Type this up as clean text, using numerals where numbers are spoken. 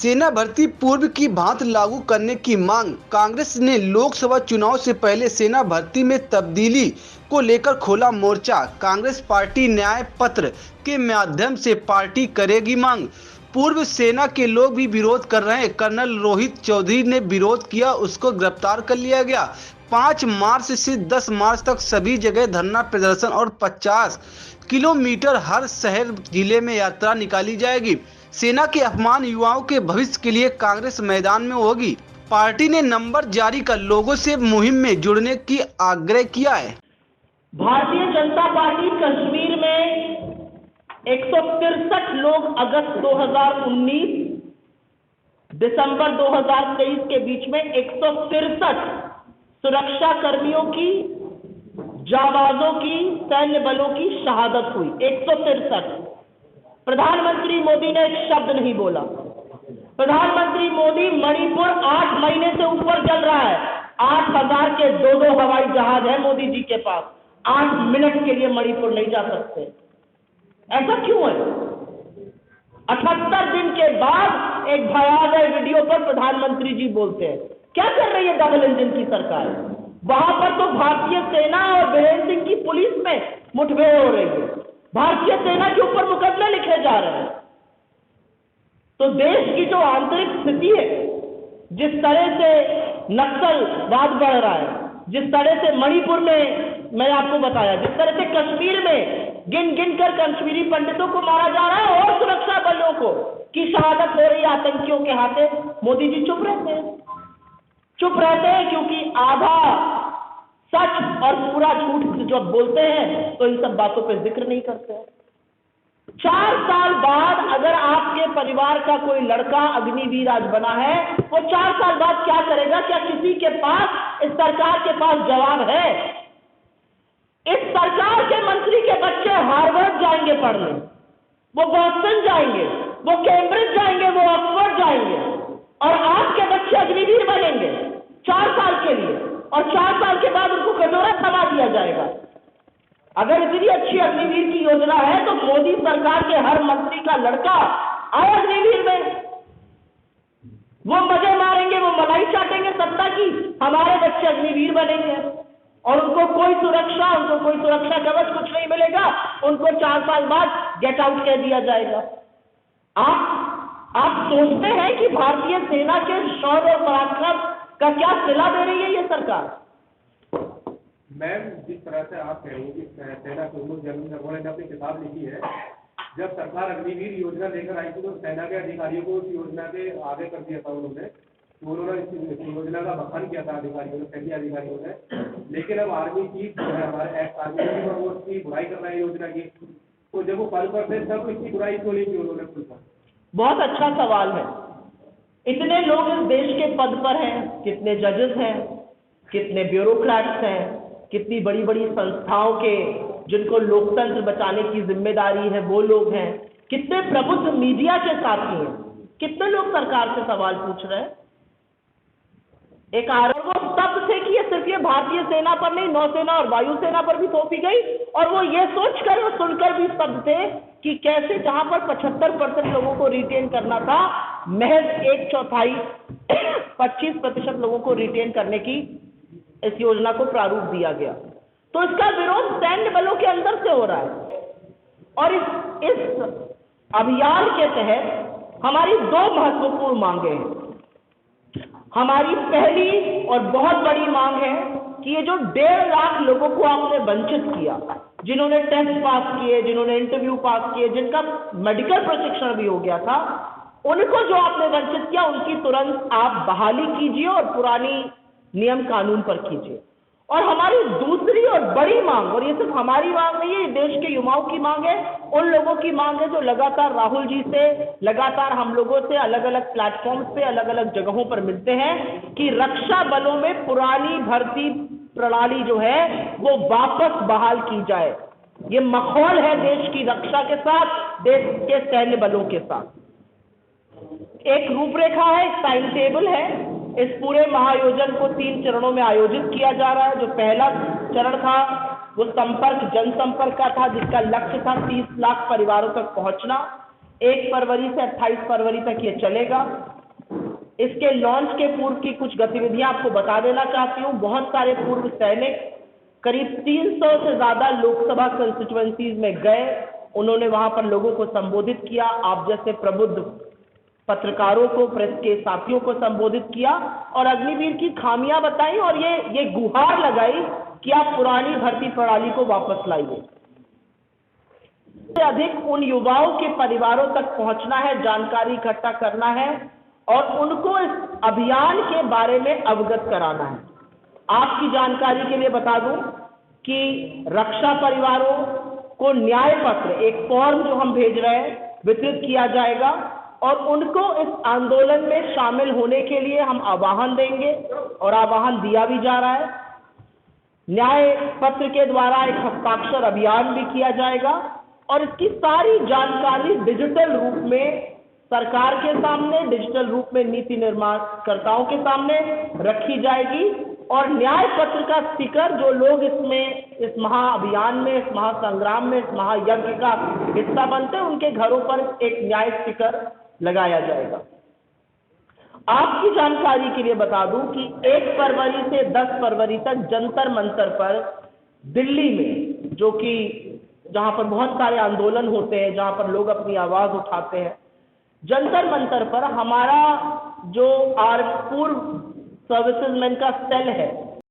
सेना भर्ती पूर्व की भांति लागू करने की मांग। कांग्रेस ने लोकसभा चुनाव से पहले सेना भर्ती में तब्दीली को लेकर खोला मोर्चा। कांग्रेस पार्टी न्याय पत्र के माध्यम से पार्टी करेगी मांग। पूर्व सेना के लोग भी विरोध कर रहे हैं। कर्नल रोहित चौधरी ने विरोध किया, उसको गिरफ्तार कर लिया गया। 5 मार्च से 10 मार्च तक सभी जगह धरना प्रदर्शन और 50 किलोमीटर हर शहर जिले में यात्रा निकाली जाएगी। सेना के अपमान युवाओं के भविष्य के लिए कांग्रेस मैदान में होगी। पार्टी ने नंबर जारी कर लोगों से मुहिम में जुड़ने की आग्रह किया है। भारतीय जनता पार्टी कश्मीर में 163 लोग अगस्त 2019 दिसंबर 2023 के बीच में 163 सुरक्षा कर्मियों की, जाबाजों की, सैन्य बलों की शहादत हुई। 163। प्रधानमंत्री मोदी ने एक शब्द नहीं बोला। प्रधानमंत्री मोदी, मणिपुर 8 महीने से ऊपर चल रहा है। 8000 के 2 हवाई जहाज है मोदी जी के पास। 8 मिनट के लिए मणिपुर नहीं जा सकते। ऐसा क्यों है? 78 दिन के बाद एक भयावह वीडियो पर प्रधानमंत्री जी बोलते हैं। क्या कर रही है डबल इंजन की सरकार? वहां पर तो भारतीय सेना और बीरेंद्र सिंह की पुलिस में मुठभेड़ हो रही है। भारतीय सेना के ऊपर मुकदमे लिखे जा रहे हैं। तो देश की जो आंतरिक स्थिति है, जिस तरह से नक्सलवाद बढ़ रहा है, जिस तरह से मणिपुर में मैं आपको बताया, जिस तरह से कश्मीर में गिन गिन कर कश्मीरी पंडितों को मारा जा रहा है और सुरक्षा बलों को की शहादत हो रही है आतंकियों के हाथे, मोदी जी चुप रहते हैं। चुप रहते हैं क्योंकि आधा सच और पूरा झूठ जब बोलते हैं तो इन सब बातों पर जिक्र नहीं करते हैं। 4 साल बाद अगर आपके परिवार का कोई लड़का अग्निवीर आज बना है, वो 4 साल बाद क्या करेगा? क्या किसी के पास, इस सरकार के पास जवाब है? इस सरकार के मंत्री के बच्चे हार्वर्ड जाएंगे पढ़ने, वो बॉस्टन जाएंगे, वो कैम्ब्रिज जाएंगे, वो ऑक्सफोर्ड जाएंगे, और आपके बच्चे अग्निवीर बनेंगे 4 साल के लिए, और 4 साल के बाद उनको कटोरा थमा दिया जाएगा। अगर इतनी अच्छी अग्निवीर की योजना है तो मोदी सरकार के हर मंत्री का लड़का आए अग्निवीर में। वो मजे मारेंगे, वो मलाई चाटेंगे सत्ता की, हमारे बच्चे अग्निवीर बनेंगे और उनको कोई सुरक्षा, उनको कोई सुरक्षा कवच कुछ नहीं मिलेगा। उनको 4 साल बाद गेट आउट कह दिया जाएगा। आप सोचते हैं कि भारतीय सेना के शौर्य और पराक्रम का क्या सिला दे रही है ये सरकार? मैम, जिस तरह से आप कह रही हैं कि सेना के उन्मुख जनरल ने अपनी किताब लिखी है, जब सरकार अग्निवीर योजना लेकर आई थी तो सेना के अधिकारियों को उस योजना के आगे कर दिया था उन्होंने इस योजना का बखान किया था अधिकारियों ने, सैन्य अधिकारियों ने। लेकिन अब आर्मी चीफ जो है, हमारे एक्स आर्मी चीफ, और वो उसकी बुराई कर रहे हैं योजना की। तो जब वो पद पर थे तब इसकी बुराई क्यों नहीं की उन्होंने खुद पर? बहुत अच्छा सवाल है। इतने लोग इस देश के पद पर हैं, कितने जजेस हैं, कितने ब्यूरोक्रेट्स हैं, कितनी बड़ी बड़ी संस्थाओं के जिनको लोकतंत्र बचाने की जिम्मेदारी है वो लोग हैं, कितने प्रबुद्ध मीडिया के साथी हैं, कितने लोग सरकार से सवाल पूछ रहे हैं। एक आरोप वो स्तब्ध थे कि ये सिर्फ ये भारतीय सेना पर नहीं, नौसेना और वायुसेना पर भी थोपी गई, और वो ये सोचकर और सुनकर भी स्तब्ध थे कि कैसे जहां पर 75% लोगों को रिटेन करना था, महज 1/4 25% लोगों को रिटेन करने की इस योजना को प्रारूप दिया गया। तो इसका विरोध सैन्य बलों के अंदर से हो रहा है। और इस अभियान के तहत हमारी 2 महत्वपूर्ण मांगे हैं। हमारी पहली और बहुत बड़ी मांग है कि ये जो 1.5 लाख लोगों को आपने वंचित किया, जिन्होंने टेस्ट पास किए, जिन्होंने इंटरव्यू पास किए, जिनका मेडिकल प्रशिक्षण भी हो गया था, उनको जो आपने वंचित किया, उनकी तुरंत आप बहाली कीजिए और पुरानी नियम कानून पर कीजिए। और हमारी दूसरी और बड़ी मांग, और ये सिर्फ हमारी मांग नहीं है, ये देश के युवाओं की मांग है, उन लोगों की मांग है जो लगातार राहुल जी से, लगातार हम लोगों से अलग अलग प्लेटफॉर्म्स पे, अलग अलग जगहों पर मिलते हैं कि रक्षा बलों में पुरानी भर्ती प्रणाली जो है वो वापस बहाल की जाए। ये मखौल है देश की रक्षा के साथ, देश के सैन्य बलों के साथ। एक रूपरेखा है, एक टाइम टेबल है। इस पूरे महायोजन को 3 चरणों में आयोजित किया जा रहा है। जो पहला चरण था वो जनसंपर्क का था, जिसका लक्ष्य था 30 लाख परिवारों तक पहुंचना। 1 फरवरी से 28 फरवरी तक ये चलेगा। इसके लॉन्च के पूर्व की कुछ गतिविधियां आपको बता देना चाहती हूं। बहुत सारे पूर्व सैनिक करीब 300 से ज्यादा लोकसभा कंस्टिट्यूएंसीज में गए, उन्होंने वहां पर लोगों को संबोधित किया, आप जैसे प्रबुद्ध पत्रकारों को, प्रेस के साथियों को संबोधित किया और अग्निवीर की खामियां बताई और ये गुहार लगाई कि आप पुरानी भर्ती प्रणाली को वापस लाइए। अधिक उन युवाओं के परिवारों तक पहुंचना है, जानकारी इकट्ठा करना है और उनको इस अभियान के बारे में अवगत कराना है। आपकी जानकारी के लिए बता दूं कि रक्षा परिवारों को न्याय पत्र, एक फॉर्म जो हम भेज रहे हैं, वितरित किया जाएगा और उनको इस आंदोलन में शामिल होने के लिए हम आह्वान देंगे और आह्वान दिया भी जा रहा है। न्याय पत्र के द्वारा एक हस्ताक्षर अभियान भी किया जाएगा और इसकी सारी जानकारी डिजिटल रूप में सरकार के सामने, डिजिटल रूप में नीति निर्माणकर्ताओं के सामने रखी जाएगी और न्याय पत्र का स्टिकर जो लोग इस महाअभियान में, इस महासंग्राम में, इस महायज्ञ का हिस्सा बनते हैं, उनके घरों पर एक न्याय स्टिकर लगाया जाएगा। आपकी जानकारी के लिए बता दूं कि 1 फरवरी से 10 फरवरी तक जंतर मंतर पर दिल्ली में, जो कि जहां पर बहुत सारे आंदोलन होते हैं, जहां पर लोग अपनी आवाज उठाते हैं, जंतर मंतर पर हमारा जो पूर्व सर्विसेजमैन का सेल है